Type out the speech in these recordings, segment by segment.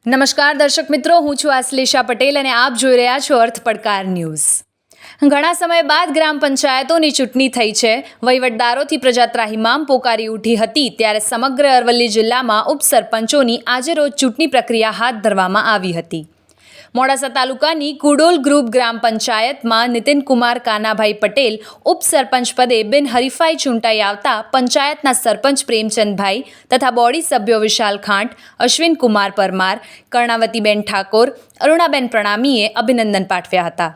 નમસ્કાર દર્શક મિત્રો, હું છું આશ્લેષા પટેલ અને આપ જોઈ રહ્યા છો અર્થ પડકાર ન્યૂઝ। ઘણા સમય બાદ ગ્રામ પંચાયતોની ચૂંટણી થઈ છે। વહીવટદારોથી પ્રજા ત્રાહિમામ પોકારી ઉઠી હતી ત્યારે સમગ્ર અરવલ્લી જિલ્લામાં ઉપસરપંચોની આજે રોજ ચૂંટણી પ્રક્રિયા હાથ ધરવામાં આવી હતી। મોડાસા તાલુકાની કુડોલ ગ્રુપ ગ્રામ પંચાયતમાં નીતિનકુમાર કાનાભાઈ પટેલ ઉપસરપંચ પદે બિનહરીફાઈ ચૂંટાઈ આવતા પંચાયતના સરપંચ પ્રેમચંદભાઈ તથા બોડી સભ્યો વિશાલ ખાંટ, અશ્વિન કુમાર પરમાર, કર્ણાવતીબેન ઠાકોર, અરુણાબેન પ્રણામીએ અભિનંદન પાઠવ્યા હતા।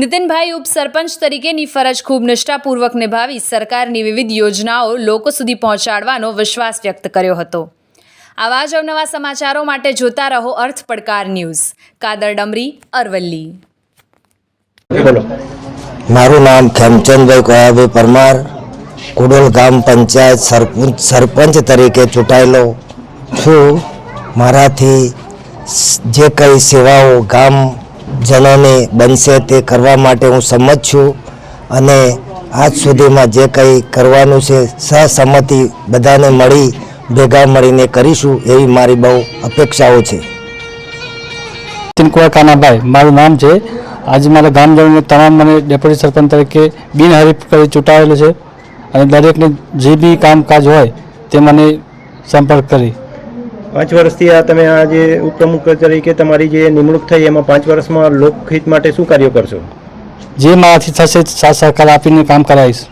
નીતિનભાઈ ઉપસરપંચ તરીકેની ફરજ ખૂબ નિષ્ઠાપૂર્વક નિભાવી સરકારની વિવિધ યોજનાઓ લોકો સુધી પહોંચાડવાનો વિશ્વાસ વ્યક્ત કર્યો હતો। આવા જ અવનવા સમાચારો માટે જોતા રહો અર્થ પડકાર ન્યૂઝ। કાદર ડમરી, અરવલ્લી। મારું નામ ખેમચંદભાઈ કોયાભાઈ પરમાર, કુડોલ ગામ પંચાયત સરપંચ તરીકે ચૂંટાયેલો છું। મારાથી જે કંઈ સેવાઓ ગામજનોને બનશે તે કરવા માટે હું સંમત છું અને આજ સુધીમાં જે કંઈ કરવાનું છે સહસંમતિ બધાને મળી ભેગા મળીને કરીશું એવી મારી બહુ અપેક્ષાઓ છે। નીતિનકુમાર કાનાભાઈ મારું નામ છે। આજે મારા ગામજનોને તમામ મને ડેપ્યુટી સરપંચ તરીકે બિનહરીફ કરી ચૂંટાવેલો છે અને દરેકને જે બી કામકાજ હોય તે મને સંપર્ક કરી 5 વર્ષથી આ તમે આજે ઉપપ્રમુખ તરીકે તમારી જે નિમણૂક થઈ એમાં 5 વર્ષમાં લોકહિત માટે શું કાર્યો કરશો? જે મારાથી થશે સાથ સહકાર આપીને કામ કરાવીશ।